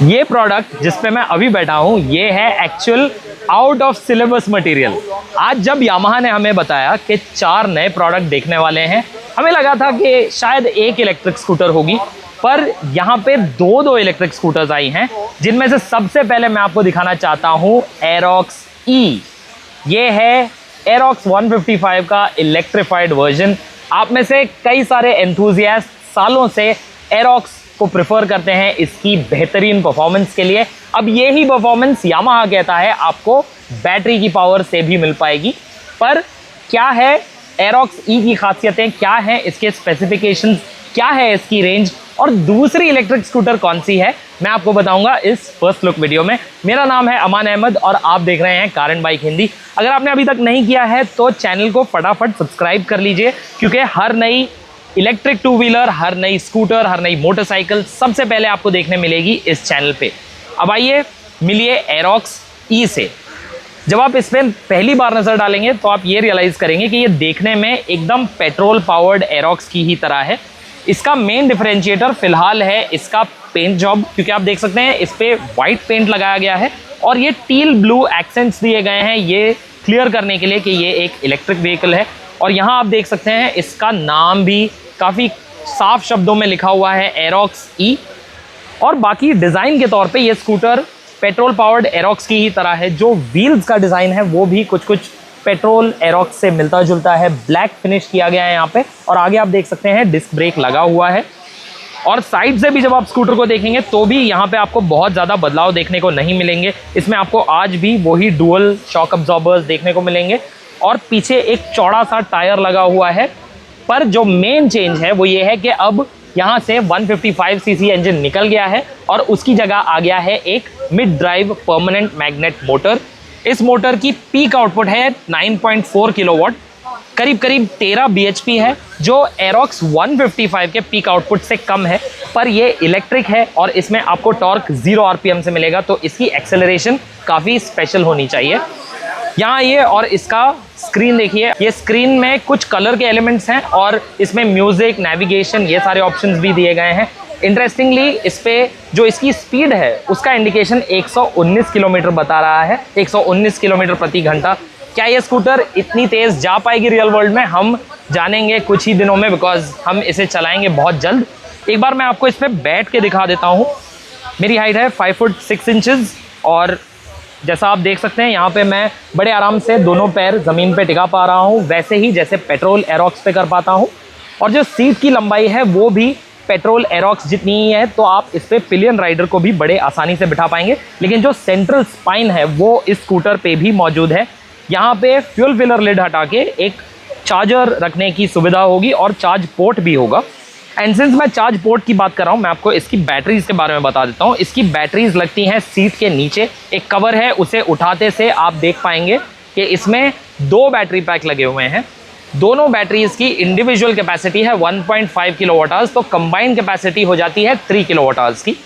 ये प्रोडक्ट जिस पे मैं अभी बैठा हूँ ये है actual out of syllabus material. आज जब यामाहा ने हमें बताया कि 4 नए प्रोडक्ट देखने वाले हैं, हमें लगा था कि शायद एक इलेक्ट्रिक स्कूटर होगी, पर यहाँ पे दो इलेक्ट्रिक स्कूटर्स आई हैं, जिनमें से सबसे पहले मैं आपको दिखाना चाहता हूँ एरोक्स ई। ये है एरोक्स 155 का इलेक्ट्रिफाइड वर्जन। आप में से कई सारे एंथुजियास्ट सालों से एरोक्स को प्रेफर करते हैं इसकी बेहतरीन परफॉर्मेंस के लिए। अब यही परफॉर्मेंस यामाहा कहता है आपको बैटरी की पावर से भी मिल पाएगी। पर क्या है एरोक्स ई की खासियतें, क्या है इसके स्पेसिफिकेशंस, क्या है इसकी रेंज और दूसरी इलेक्ट्रिक स्कूटर कौन सी है, मैं आपको बताऊंगा इस फर्स्ट लुक वीडियो में। मेरा नाम है अमान अहमद और आप देख रहे हैं कार एंड बाइक हिंदी। अगर आपने अभी तक नहीं किया है तो चैनल को फटाफट सब्सक्राइब कर लीजिए, क्योंकि हर नई इलेक्ट्रिक टू व्हीलर, हर नई स्कूटर, हर नई मोटरसाइकिल सबसे पहले आपको देखने मिलेगी इस चैनल पे। अब आइए मिलिए एरोक्स ई से। जब आप इस पर पहली बार नज़र डालेंगे तो आप ये रियलाइज़ करेंगे कि ये देखने में एकदम पेट्रोल पावर्ड एरोक्स की ही तरह है। इसका मेन डिफरेंशिएटर फिलहाल है इसका पेंट जॉब, क्योंकि आप देख सकते हैं इस पर वाइट पेंट लगाया गया है और ये टील ब्लू एक्सेंट्स दिए गए हैं, ये क्लियर करने के लिए कि ये एक इलेक्ट्रिक व्हीकल है। और यहाँ आप देख सकते हैं इसका नाम भी काफ़ी साफ शब्दों में लिखा हुआ है, एरोक्स ई। और बाकी डिज़ाइन के तौर पे ये स्कूटर पेट्रोल पावर्ड एरोक्स की ही तरह है। जो व्हील्स का डिज़ाइन है वो भी कुछ पेट्रोल एरोक्स से मिलता जुलता है। ब्लैक फिनिश किया गया है यहाँ पे और आगे आप देख सकते हैं डिस्क ब्रेक लगा हुआ है। और साइड से भी जब आप स्कूटर को देखेंगे तो भी यहाँ पे आपको बहुत ज़्यादा बदलाव देखने को नहीं मिलेंगे। इसमें आपको आज भी वही डुअल शॉक अब्जॉर्बर्स देखने को मिलेंगे और पीछे एक चौड़ा सा टायर लगा हुआ है। पर जो मेन चेंज है वो ये है कि अब यहाँ से 155 सीसी इंजन निकल गया है और उसकी जगह आ गया है एक mid drive permanent magnet motor. इस मोटर की पीक आउटपुट है 9.4 किलोवाट, करीब 13 bhp है, जो एरोक्स 155 के पीक आउटपुट से कम है। पर ये इलेक्ट्रिक है और इसमें आपको टॉर्क 0 RPM से मिलेगा, तो इसकी एक्सेलरेशन काफ़ी स्पेशल होनी चाहिए। यहाँ ये और इसका स्क्रीन देखिए, ये स्क्रीन में कुछ कलर के एलिमेंट्स हैं और इसमें म्यूजिक, नेविगेशन, ये सारे ऑप्शंस भी दिए गए हैं। इंटरेस्टिंगली इस पे जो इसकी स्पीड है उसका इंडिकेशन 119 किलोमीटर बता रहा है, 119 किलोमीटर प्रति घंटा। क्या ये स्कूटर इतनी तेज़ जा पाएगी रियल वर्ल्ड में, हम जानेंगे कुछ ही दिनों में, बिकॉज हम इसे चलाएंगे बहुत जल्द। एक बार मैं आपको इस पर बैठ के दिखा देता हूँ। मेरी हाइट है 5 फुट 6 इंचज़ और जैसा आप देख सकते हैं यहाँ पे मैं बड़े आराम से दोनों पैर ज़मीन पे टिका पा रहा हूँ, वैसे ही जैसे पेट्रोल एरोक्स पे कर पाता हूँ। और जो सीट की लंबाई है वो भी पेट्रोल एरोक्स जितनी ही है, तो आप इस पे पिलियन राइडर को भी बड़े आसानी से बिठा पाएंगे। लेकिन जो सेंट्रल स्पाइन है वो इस स्कूटर पे भी मौजूद है। यहाँ पे फ्यूल फिलर लिड हटा के एक चार्जर रखने की सुविधा होगी और चार्ज पोर्ट भी होगा। एंड सिंस मैं चार्ज पोर्ट की बात कर रहा हूँ, मैं आपको इसकी बैटरीज के बारे में बता देता हूँ। इसकी बैटरीज लगती हैं सीट के नीचे, एक कवर है, उसे उठाते से आप देख पाएंगे कि इसमें 2 बैटरी पैक लगे हुए हैं। दोनों बैटरीज की इंडिविजुअल कैपेसिटी है 1.5 किलोवाट आवर्स, तो कंबाइंड कैपेसिटी हो जाती है 3 किलोवाट आवर्स की।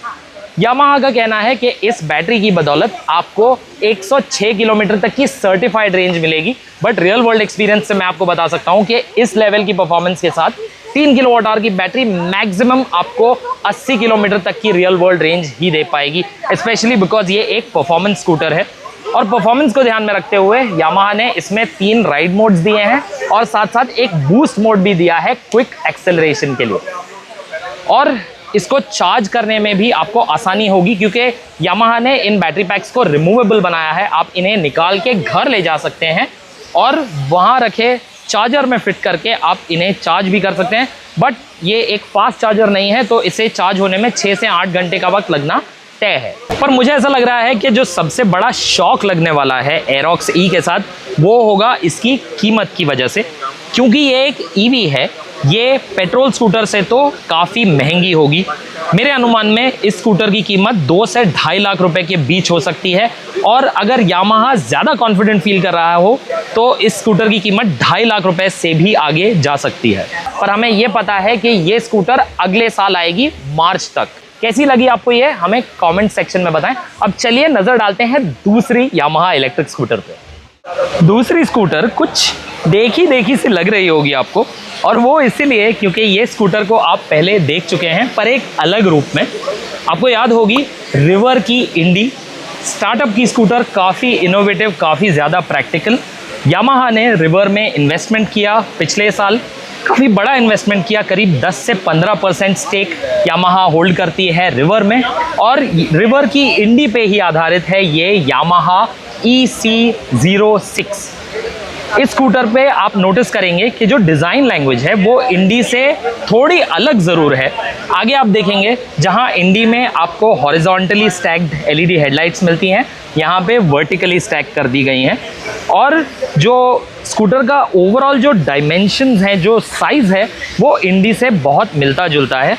यामाहा का कहना है कि इस बैटरी की बदौलत आपको 106 किलोमीटर तक की सर्टिफाइड रेंज मिलेगी। बट रियल वर्ल्ड एक्सपीरियंस से मैं आपको बता सकता हूँ कि इस लेवल की परफॉर्मेंस के साथ 3 किलोवाट आवर की बैटरी मैक्सिमम आपको 80 किलोमीटर तक की रियल वर्ल्ड रेंज ही दे पाएगी, स्पेशली बिकॉज ये एक परफॉर्मेंस स्कूटर है। और परफॉर्मेंस को ध्यान में रखते हुए यामाहा ने इसमें 3 राइड मोड्स दिए हैं और साथ साथ एक बूस्ट मोड भी दिया है क्विक एक्सेलरेशन के लिए। और इसको चार्ज करने में भी आपको आसानी होगी, क्योंकि यामाहा ने इन बैटरी पैक्स को रिमूवेबल बनाया है। आप इन्हें निकाल के घर ले जा सकते हैं और वहाँ रखे चार्जर में फिट करके आप इन्हें चार्ज भी कर सकते हैं। बट ये एक फास्ट चार्जर नहीं है, तो इसे चार्ज होने में 6 से 8 घंटे का वक्त लगना तय है। पर मुझे ऐसा लग रहा है कि जो सबसे बड़ा शॉक लगने वाला है एरोक्स ई के साथ वो होगा इसकी कीमत की वजह से, क्योंकि ये एक ईवी है। ये पेट्रोल स्कूटर से तो काफ़ी महंगी होगी। मेरे अनुमान में इस स्कूटर की कीमत 2 से 2.5 लाख रुपए के बीच हो सकती है। और अगर यामाहा ज़्यादा कॉन्फिडेंट फील कर रहा हो तो इस स्कूटर की कीमत 2.5 लाख रुपए से भी आगे जा सकती है। पर हमें ये पता है कि ये स्कूटर अगले साल आएगी मार्च तक। कैसी लगी आपको ये, हमें कमेंट सेक्शन में बताएं। अब चलिए नज़र डालते हैं दूसरी यामाहा इलेक्ट्रिक स्कूटर पे। दूसरी स्कूटर कुछ देखी सी लग रही होगी आपको, और वो इसीलिए क्योंकि ये स्कूटर को आप पहले देख चुके हैं पर एक अलग रूप में। आपको याद होगी रिवर की इंडी, स्टार्टअप की स्कूटर, काफ़ी इनोवेटिव, काफ़ी ज़्यादा प्रैक्टिकल। यामाहा ने रिवर में इन्वेस्टमेंट किया पिछले साल, काफ़ी बड़ा इन्वेस्टमेंट किया, करीब 10 से 15% स्टेक यामाहा होल्ड करती है रिवर में, और रिवर की इंडी पे ही आधारित है ये यामाहा EC06। इस स्कूटर पे आप नोटिस करेंगे कि जो डिज़ाइन लैंग्वेज है वो इंडी से थोड़ी अलग ज़रूर है। आगे आप देखेंगे जहां इंडी में आपको हॉरिजॉन्टली स्टैक्ड LED हेडलाइट्स मिलती हैं, यहाँ पे वर्टिकली स्टैक कर दी गई हैं, और जो स्कूटर का ओवरऑल जो डायमेंशंस हैं, जो साइज़ है, वो इंडी से बहुत मिलता जुलता है।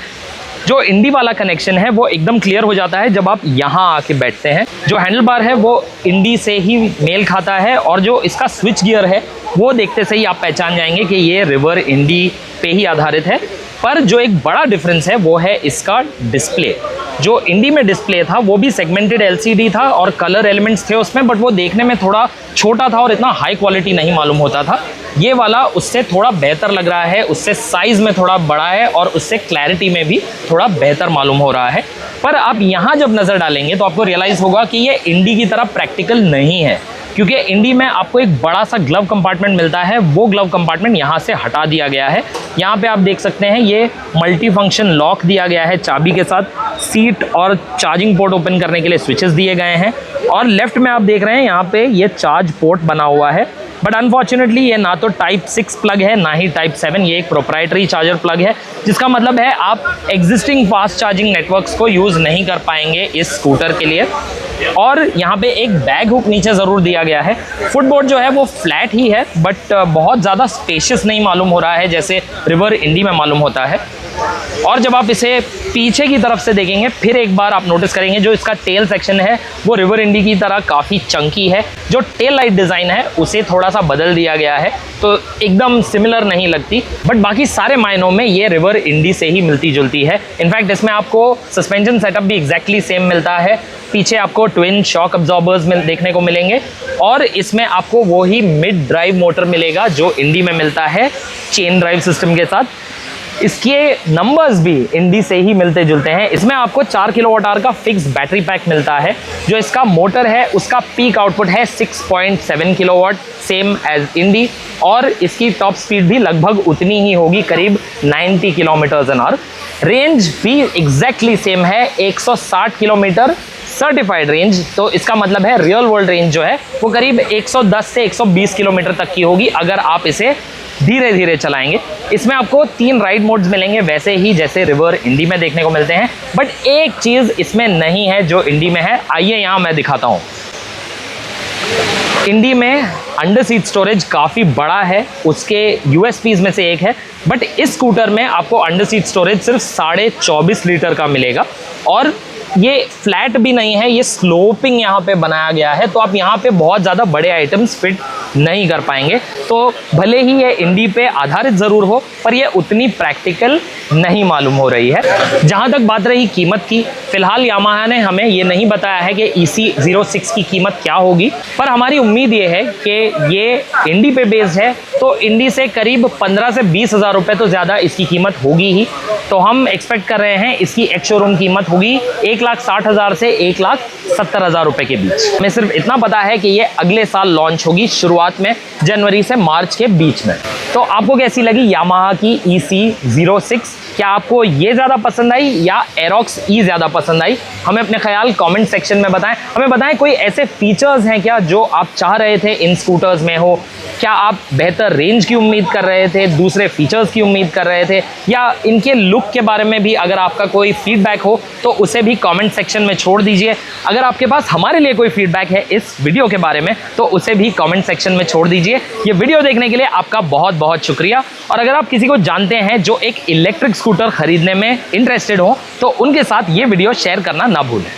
जो इंडी वाला कनेक्शन है वो एकदम क्लियर हो जाता है जब आप यहाँ आके बैठते हैं। जो हैंडल बार है वो इंडी से ही मेल खाता है, और जो इसका स्विच गियर है वो देखते से ही आप पहचान जाएंगे कि ये रिवर इंडी पे ही आधारित है। पर जो एक बड़ा डिफरेंस है वो है इसका डिस्प्ले। जो इंडी में डिस्प्ले था वो भी सेगमेंटेड LCD था और कलर एलिमेंट्स थे उसमें, बट वो देखने में थोड़ा छोटा था और इतना हाई क्वालिटी नहीं मालूम होता था। ये वाला उससे थोड़ा बेहतर लग रहा है, उससे साइज़ में थोड़ा बड़ा है और उससे क्लैरिटी में भी थोड़ा बेहतर मालूम हो रहा है। पर आप यहाँ जब नज़र डालेंगे तो आपको रियलाइज़ होगा कि ये इंडी की तरह प्रैक्टिकल नहीं है, क्योंकि इंडी में आपको एक बड़ा सा ग्लव कंपार्टमेंट मिलता है, वो ग्लव कंपार्टमेंट यहाँ से हटा दिया गया है। यहाँ पे आप देख सकते हैं ये मल्टी फंक्शन लॉक दिया गया है चाबी के साथ, सीट और चार्जिंग पोर्ट ओपन करने के लिए स्विचेस दिए गए हैं, और लेफ्ट में आप देख रहे हैं यहाँ पे ये चार्ज पोर्ट बना हुआ है। बट अनफॉर्चुनेटली ये ना तो Type 6 प्लग है ना ही Type 7, ये एक प्रोप्राइटरी चार्जर प्लग है, जिसका मतलब है आप एग्जिस्टिंग फास्ट चार्जिंग नेटवर्क्स को यूज़ नहीं कर पाएंगे इस स्कूटर के लिए। और यहाँ पे एक बैग हुक नीचे ज़रूर दिया गया है। फुटबोर्ड जो है वो फ्लैट ही है, बट बहुत ज़्यादा स्पेशियस नहीं मालूम हो रहा है जैसे रिवर इंडी में मालूम होता है। और जब आप इसे पीछे की तरफ से देखेंगे फिर एक बार आप नोटिस करेंगे जो इसका टेल सेक्शन है वो रिवर इंडी की तरह काफ़ी चंकी है। जो टेल लाइट डिज़ाइन है उसे थोड़ा सा बदल दिया गया है, तो एकदम सिमिलर नहीं लगती, बट बाकी सारे मायनों में ये रिवर इंडी से ही मिलती जुलती है। इनफैक्ट इसमें आपको सस्पेंशन सेटअप भी एग्जैक्टली सेम मिलता है। पीछे आपको ट्विन शॉक अब्जॉर्बर्स देखने को मिलेंगे, और इसमें आपको वही मिड ड्राइव मोटर मिलेगा जो इंडी में मिलता है चेन ड्राइव सिस्टम के साथ। इसके नंबर्स भी इंडी से ही मिलते जुलते हैं। इसमें आपको 4 किलोवाट का फिक्स बैटरी पैक मिलता है। जो इसका मोटर है उसका पीक आउटपुट है 6.7 किलोवाट, सेम एज इंडी, और इसकी टॉप स्पीड भी लगभग उतनी ही होगी, करीब 90 किलोमीटर/आवर। रेंज भी एग्जैक्टली सेम है, 160 किलोमीटर सर्टिफाइड रेंज। तो इसका मतलब है रियल वर्ल्ड रेंज जो है वो करीब 110 से 120 किलोमीटर तक की होगी अगर आप इसे धीरे धीरे चलाएंगे। इसमें आपको 3 राइड मोड्स मिलेंगे, वैसे ही जैसे रिवर इंडी में देखने को मिलते हैं, बट एक चीज़ इसमें नहीं है जो इंडी में है। आइए यहाँ मैं दिखाता हूँ। इंडी में अंडर सीट स्टोरेज काफ़ी बड़ा है, उसके USPs में से एक है, बट इस स्कूटर में आपको अंडर सीट स्टोरेज सिर्फ 24.5 लीटर का मिलेगा, और ये फ्लैट भी नहीं है, ये स्लोपिंग यहाँ पे बनाया गया है, तो आप यहाँ पे बहुत ज़्यादा बड़े आइटम्स फिट नहीं कर पाएंगे। तो भले ही ये इंडी पे आधारित ज़रूर हो, पर ये उतनी प्रैक्टिकल नहीं मालूम हो रही है। जहाँ तक बात रही कीमत की, फ़िलहाल यामाहा ने हमें ये नहीं बताया है कि EC06 की कीमत क्या होगी, पर हमारी उम्मीद ये है कि ये इंडी पे बेस्ड है, तो इंडी से करीब 15 से 20 हज़ार रुपये तो ज़्यादा इसकी कीमत होगी ही। तो हम एक्सपेक्ट कर रहे हैं इसकी एक्स शोरूम कीमत होगी 1,60,000 से 1,70,000 रुपये के बीच। हमें सिर्फ इतना पता है कि ये अगले साल लॉन्च होगी, शुरुआत में जनवरी से मार्च के बीच में। तो आपको कैसी लगी यामाहा की EC06? क्या आपको ये ज़्यादा पसंद आई या एरोक्स E ज़्यादा पसंद आई? हमें अपने ख्याल कमेंट सेक्शन में बताएं। हमें बताएं कोई ऐसे फीचर्स हैं क्या जो आप चाह रहे थे इन स्कूटर्स में हो? क्या आप बेहतर रेंज की उम्मीद कर रहे थे, दूसरे फीचर्स की उम्मीद कर रहे थे, या इनके लुक के बारे में भी अगर आपका कोई फीडबैक हो तो उसे भी कमेंट सेक्शन में छोड़ दीजिए। अगर आपके पास हमारे लिए कोई फीडबैक है इस वीडियो के बारे में तो उसे भी कमेंट सेक्शन में छोड़ दीजिए। ये वीडियो देखने के लिए आपका बहुत बहुत शुक्रिया। और अगर आप किसी को जानते हैं जो एक इलेक्ट्रिक स्कूटर खरीदने में इंटरेस्टेड हो तो उनके साथ ये वीडियो शेयर करना ना भूलें।